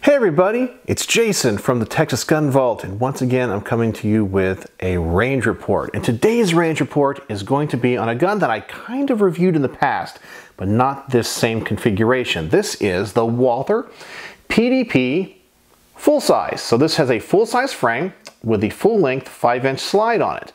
Hey everybody, it's Jason from the Texas Gun Vault, and once again I'm coming to you with a range report. And today's range report is going to be on a gun that I kind of reviewed in the past, but not this same configuration. This is the Walther PDP full size. So this has a full size frame with the full length 5-inch slide on it.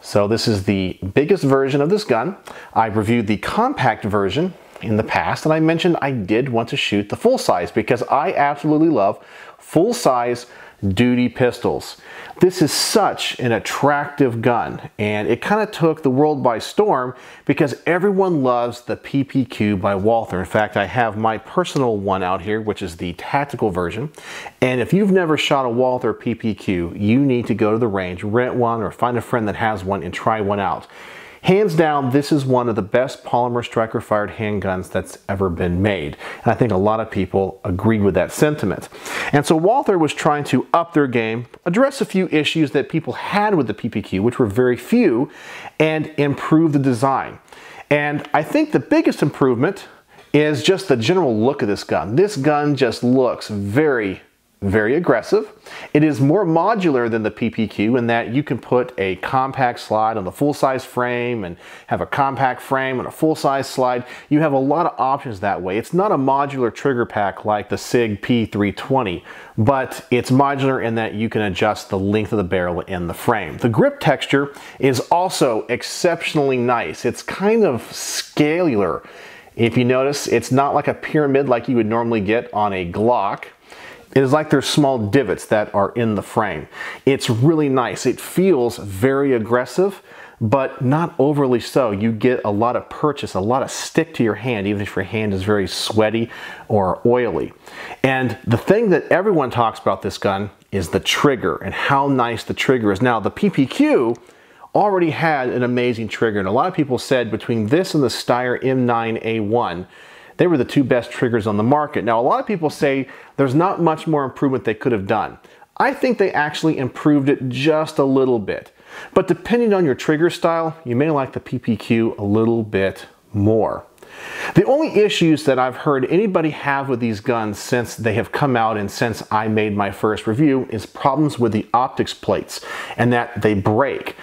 So this is the biggest version of this gun. I reviewed the compact version in the past, and I mentioned I did want to shoot the full size because I absolutely love full size duty pistols. This is such an attractive gun, and it kind of took the world by storm because everyone loves the PPQ by Walther. In fact, I have my personal one out here, which is the tactical version. And if you've never shot a Walther PPQ, you need to go to the range, rent one, or find a friend that has one and try one out. Hands down, this is one of the best polymer striker fired handguns that's ever been made. And I think a lot of people agree with that sentiment. And so Walther was trying to up their game, address a few issues that people had with the PPQ, which were very few, and improve the design. And I think the biggest improvement is just the general look of this gun. This gun just looks very aggressive. It is more modular than the PPQ in that you can put a compact slide on the full-size frame and have a compact frame and a full-size slide. You have a lot of options that way. It's not a modular trigger pack like the SIG P320, but it's modular in that you can adjust the length of the barrel and the frame. The grip texture is also exceptionally nice. It's kind of scalular. If you notice, it's not like a pyramid like you would normally get on a Glock. It is like there's small divots that are in the frame. It's really nice. It feels very aggressive, but not overly so. You get a lot of purchase, a lot of stick to your hand, even if your hand is very sweaty or oily. And the thing that everyone talks about this gun is the trigger and how nice the trigger is. Now, the PPQ already had an amazing trigger, and a lot of people said between this and the Steyr M9A1, they were the two best triggers on the market. Now, a lot of people say there's not much more improvement they could have done. I think they actually improved it just a little bit. But depending on your trigger style, you may like the PPQ a little bit more. The only issues that I've heard anybody have with these guns since they have come out and since I made my first review is problems with the optics plates and that they break.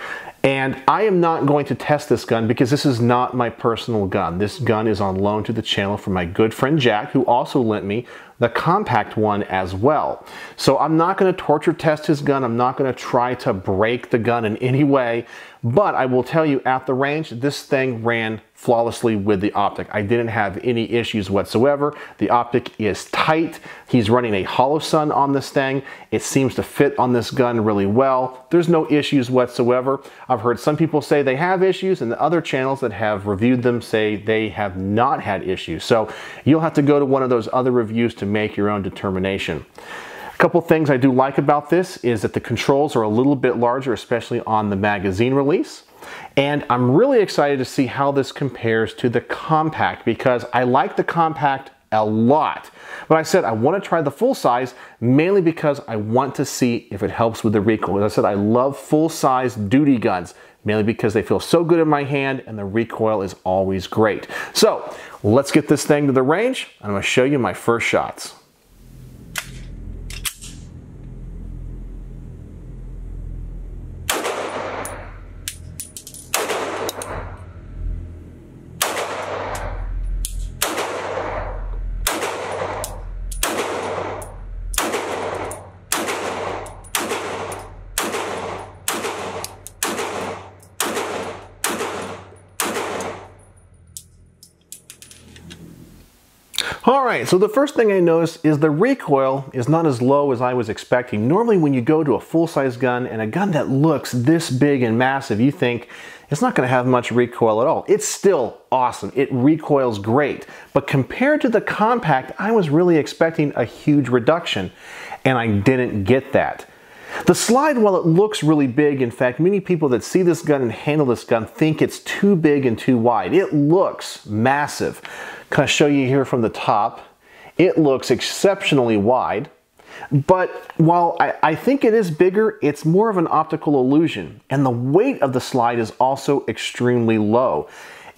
And I am not going to test this gun because this is not my personal gun. This gun is on loan to the channel from my good friend Jack, who also lent me the compact one as well. So I'm not going to torture test his gun. I'm not going to try to break the gun in any way. But I will tell you, at the range, this thing ran flawlessly with the Optic. I didn't have any issues whatsoever. The Optic is tight. He's running a hollow sun on this thing. It seems to fit on this gun really well. There's no issues whatsoever. I've heard some people say they have issues, and the other channels that have reviewed them say they have not had issues. So you'll have to go to one of those other reviews to make your own determination. A couple things I do like about this is that the controls are a little bit larger, especially on the magazine release. And I'm really excited to see how this compares to the compact because I like the compact a lot. But I said I want to try the full size mainly because I want to see if it helps with the recoil. As I said, I love full size duty guns mainly because they feel so good in my hand and the recoil is always great. So let's get this thing to the range. I'm going to show you my first shots. Alright, so the first thing I noticed is the recoil is not as low as I was expecting. Normally when you go to a full-size gun and a gun that looks this big and massive, you think it's not going to have much recoil at all. It's still awesome. It recoils great. But compared to the compact, I was really expecting a huge reduction, and I didn't get that. The slide, while it looks really big, in fact, many people that see this gun and handle this gun think it's too big and too wide. It looks massive. Can I show you here from the top? It looks exceptionally wide, but while I think it is bigger, it's more of an optical illusion, and the weight of the slide is also extremely low.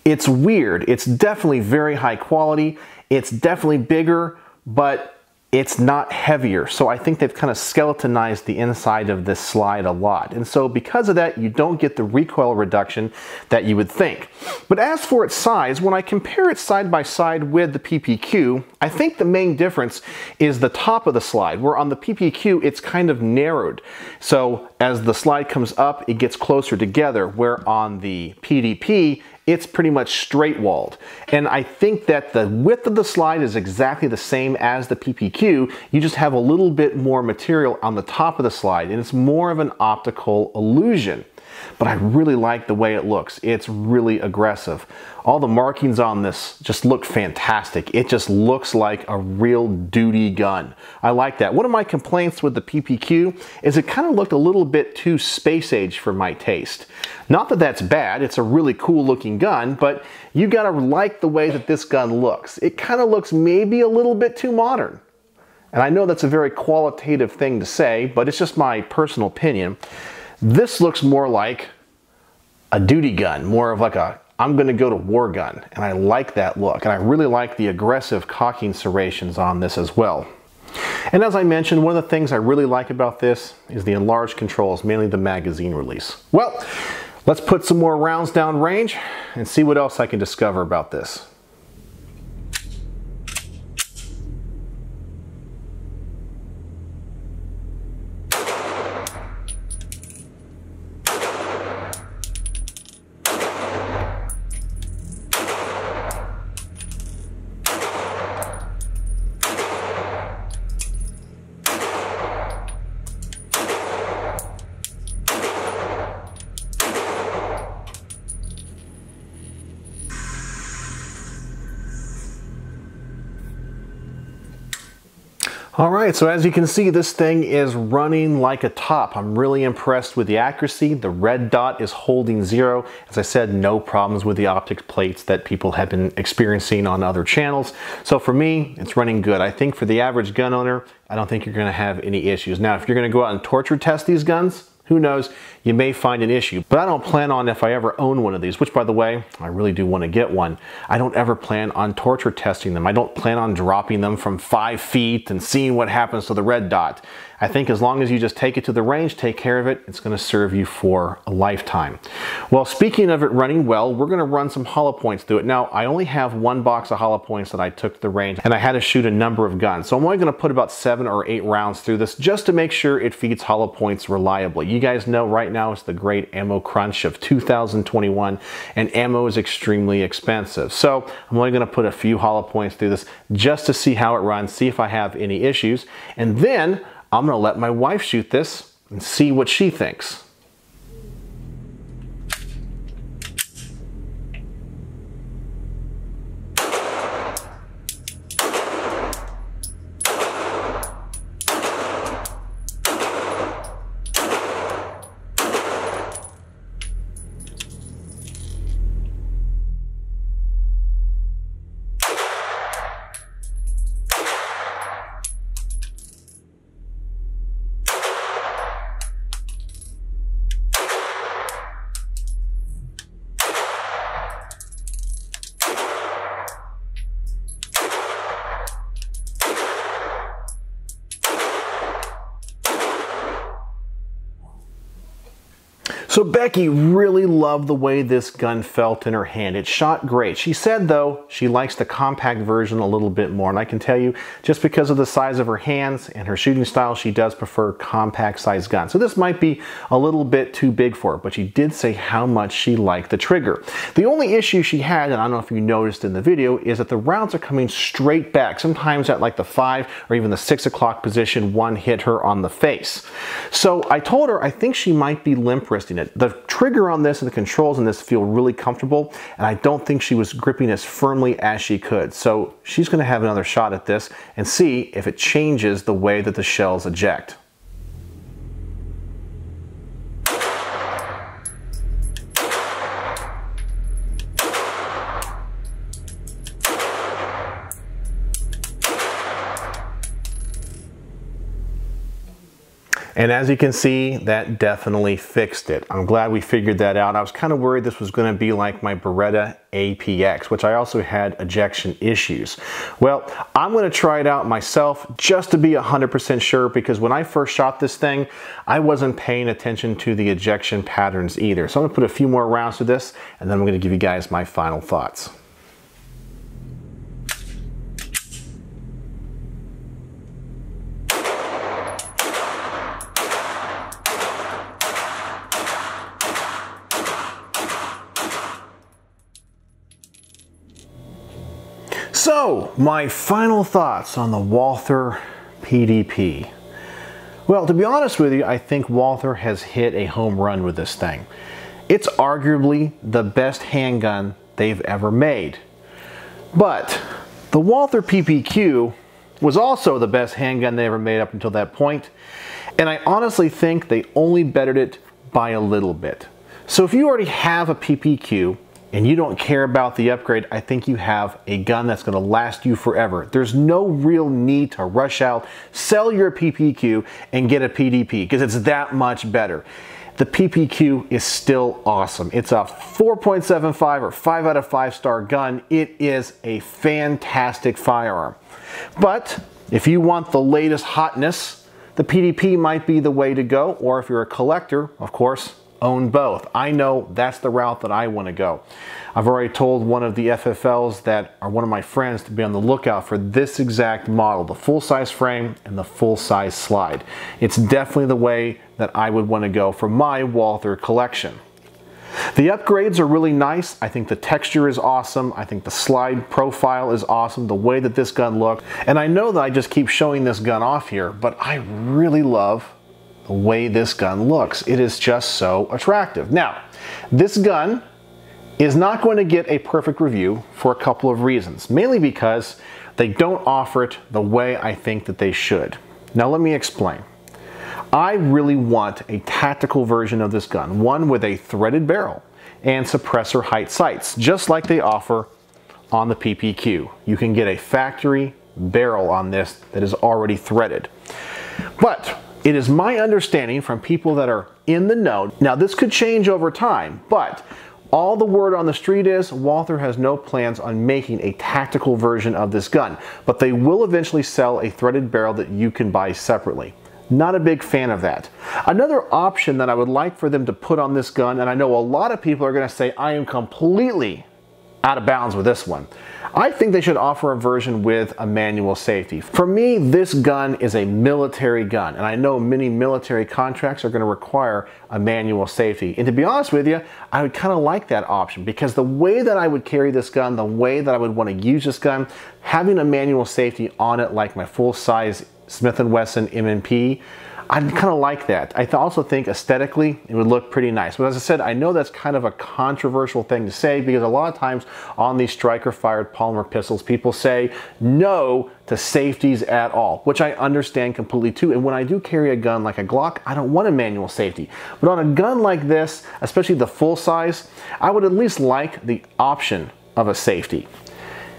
It's weird. It's definitely very high quality. It's definitely bigger, but it's not heavier. So I think they've kind of skeletonized the inside of this slide a lot. And so because of that, you don't get the recoil reduction that you would think. But as for its size, when I compare it side by side with the PPQ, I think the main difference is the top of the slide, where on the PPQ, it's kind of narrowed. So as the slide comes up, it gets closer together, where on the PDP, it's pretty much straight walled. And I think that the width of the slide is exactly the same as the PPQ. You just have a little bit more material on the top of the slide, and it's more of an optical illusion. But I really like the way it looks. It's really aggressive. All the markings on this just look fantastic. It just looks like a real duty gun. I like that. One of my complaints with the PPQ is it kind of looked a little bit too space age for my taste. Not that that's bad, it's a really cool looking gun, but you gotta like the way that this gun looks. It kind of looks maybe a little bit too modern. And I know that's a very qualitative thing to say, but it's just my personal opinion. This looks more like a duty gun, more of like a I'm gonna go to war gun, and I like that look. And I really like the aggressive cocking serrations on this as well. And as I mentioned, one of the things I really like about this is the enlarged controls, mainly the magazine release. Well, let's put some more rounds down range and see what else I can discover about this. All right, so as you can see, this thing is running like a top. I'm really impressed with the accuracy. The red dot is holding 0. As I said, no problems with the optic plates that people have been experiencing on other channels. So for me, it's running good. I think for the average gun owner, I don't think you're gonna have any issues. Now, if you're gonna go out and torture test these guns, who knows, you may find an issue. But I don't plan on, if I ever own one of these, which by the way, I really do want to get one, I don't ever plan on torture testing them. I don't plan on dropping them from 5 feet and seeing what happens to the red dot. I think as long as you just take it to the range, take care of it, it's going to serve you for a lifetime. Well, speaking of it running well, we're going to run some hollow points through it. Now, I only have 1 box of hollow points that I took to the range, and I had to shoot a number of guns. So I'm only going to put about 7 or 8 rounds through this just to make sure it feeds hollow points reliably. You guys know right now it's the great ammo crunch of 2021, and ammo is extremely expensive. So I'm only going to put a few hollow points through this just to see how it runs, see if I have any issues, and then I'm going to let my wife shoot this and see what she thinks. So Becky really loved the way this gun felt in her hand. It shot great. She said, though, she likes the compact version a little bit more. And I can tell you, just because of the size of her hands and her shooting style, she does prefer compact size guns. So this might be a little bit too big for her, but she did say how much she liked the trigger. The only issue she had, and I don't know if you noticed in the video, is that the rounds are coming straight back. Sometimes at like the 5 or even the 6 o'clock position, one hit her on the face. So I told her I think she might be limp wristing it. The trigger on this and the controls on this feel really comfortable, and I don't think she was gripping as firmly as she could. So she's going to have another shot at this and see if it changes the way that the shells eject. And as you can see, that definitely fixed it. I'm glad we figured that out. I was kind of worried this was going to be like my Beretta APX, which I also had ejection issues. Well, I'm going to try it out myself just to be 100% sure, because when I first shot this thing, I wasn't paying attention to the ejection patterns either. So I'm going to put a few more rounds to this, and then I'm going to give you guys my final thoughts. So, my final thoughts on the Walther PDP. Well, to be honest with you, I think Walther has hit a home run with this thing. It's arguably the best handgun they've ever made. But the Walther PPQ was also the best handgun they ever made up until that point, and I honestly think they only bettered it by a little bit. So if you already have a PPQ, and you don't care about the upgrade, I think you have a gun that's going to last you forever. There's no real need to rush out, sell your PPQ, and get a PDP, because it's that much better. The PPQ is still awesome. It's a 4.75 or 5 out of 5 star gun. It is a fantastic firearm. But if you want the latest hotness, the PDP might be the way to go, or if you're a collector, of course, own both. I know that's the route that I want to go. I've already told one of the FFLs that are one of my friends to be on the lookout for this exact model, the full-size frame and the full-size slide. It's definitely the way that I would want to go for my Walther collection. The upgrades are really nice. I think the texture is awesome. I think the slide profile is awesome, the way that this gun looks. And I know that I just keep showing this gun off here, but I really love the way this gun looks. It is just so attractive. Now, this gun is not going to get a perfect review for a couple of reasons, mainly because they don't offer it the way I think that they should. Now let me explain. I really want a tactical version of this gun, one with a threaded barrel and suppressor height sights, just like they offer on the PPQ. You can get a factory barrel on this that is already threaded. But it is my understanding from people that are in the know, now this could change over time, but all the word on the street is Walther has no plans on making a tactical version of this gun, but they will eventually sell a threaded barrel that you can buy separately. Not a big fan of that. Another option that I would like for them to put on this gun, and I know a lot of people are going to say I am completely out of bounds with this one. I think they should offer a version with a manual safety. For me, this gun is a military gun, and I know many military contracts are going to require a manual safety. And to be honest with you, I would kind of like that option, because the way that I would carry this gun, the way that I would want to use this gun, having a manual safety on it like my full-size Smith & Wesson M&P, I'd kind of like that. I also think aesthetically it would look pretty nice. But as I said, I know that's kind of a controversial thing to say, because a lot of times on these striker-fired polymer pistols, people say no to safeties at all, which I understand completely too. And when I do carry a gun like a Glock, I don't want a manual safety. But on a gun like this, especially the full size, I would at least like the option of a safety.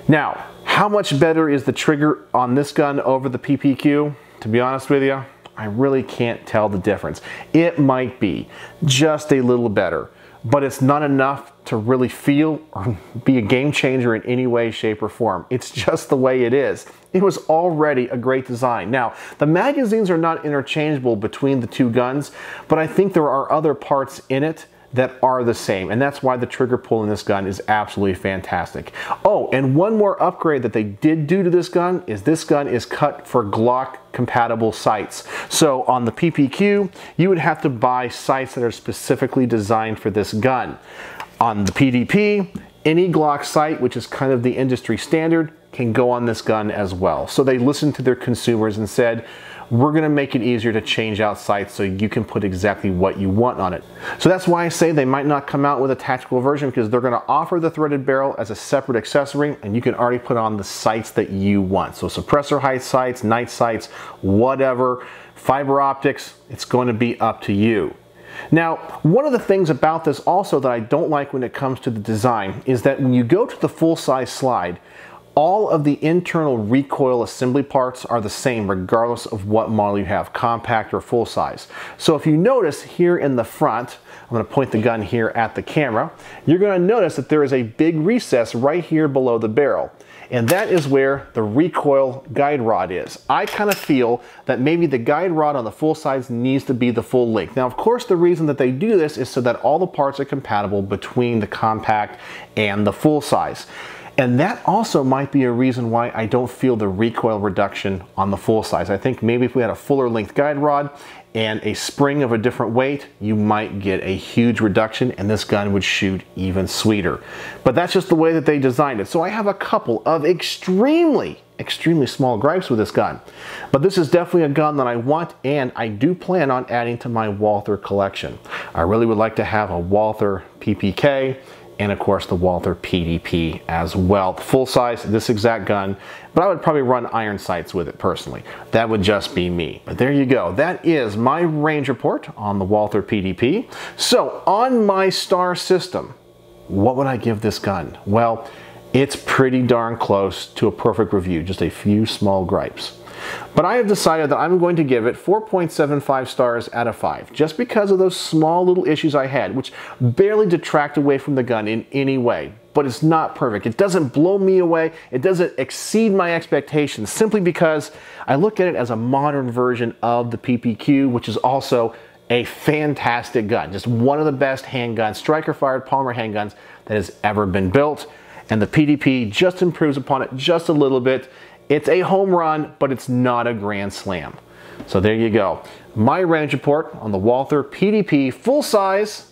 Now, how much better is the trigger on this gun over the PPQ? To be honest with you, I really can't tell the difference. It might be just a little better, but it's not enough to really feel or be a game changer in any way, shape, or form. It's just the way it is. It was already a great design. Now, the magazines are not interchangeable between the two guns, but I think there are other parts in it that are the same, and that's why the trigger pull in this gun is absolutely fantastic. Oh, and one more upgrade that they did do to this gun is cut for Glock compatible sights. So on the PPQ, you would have to buy sights that are specifically designed for this gun. On the PDP, any Glock sight, which is kind of the industry standard, can go on this gun as well. So they listened to their consumers and said, we're going to make it easier to change out sights so you can put exactly what you want on it. So that's why I say they might not come out with a tactical version, because they're going to offer the threaded barrel as a separate accessory, and you can already put on the sights that you want. So suppressor height sights, night sights, whatever, fiber optics, it's going to be up to you. Now, one of the things about this also that I don't like when it comes to the design is that when you go to the full-size slide, all of the internal recoil assembly parts are the same regardless of what model you have, compact or full size. So if you notice here in the front, I'm going to point the gun here at the camera, you're going to notice that there is a big recess right here below the barrel. And that is where the recoil guide rod is. I kind of feel that maybe the guide rod on the full size needs to be the full length. Now, of course, the reason that they do this is so that all the parts are compatible between the compact and the full size. And that also might be a reason why I don't feel the recoil reduction on the full size. I think maybe if we had a fuller length guide rod and a spring of a different weight, you might get a huge reduction and this gun would shoot even sweeter. But that's just the way that they designed it. So I have a couple of extremely small gripes with this gun. But this is definitely a gun that I want, and I do plan on adding to my Walther collection. I really would like to have a Walther PPK, and of course the Walther PDP as well. Full size, this exact gun, but I would probably run iron sights with it personally. That would just be me. But there you go. That is my range report on the Walther PDP. So on my star system, what would I give this gun? Well, it's pretty darn close to a perfect review, just a few small gripes. But I have decided that I'm going to give it 4.75 stars out of 5, just because of those small little issues I had, which barely detract away from the gun in any way. But it's not perfect. It doesn't blow me away. It doesn't exceed my expectations, simply because I look at it as a modern version of the PPQ, which is also a fantastic gun. Just one of the best handguns, striker-fired polymer handguns that has ever been built. And the PDP just improves upon it just a little bit. It's a home run, but it's not a grand slam. So there you go. My range report on the Walther PDP full size.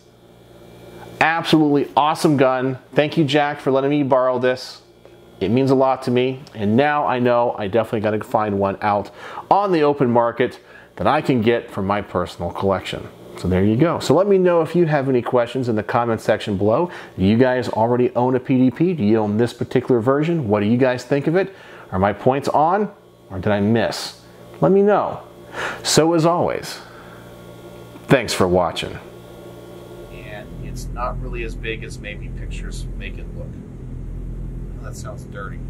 Absolutely awesome gun. Thank you, Jack, for letting me borrow this. It means a lot to me. And now I know I definitely got to find one out on the open market that I can get for my personal collection. So there you go. So let me know if you have any questions in the comment section below. Do you guys already own a PDP? Do you own this particular version? What do you guys think of it? Are my points on, or did I miss? Let me know. So as always, thanks for watching. And it's not really as big as maybe pictures make it look. That sounds dirty.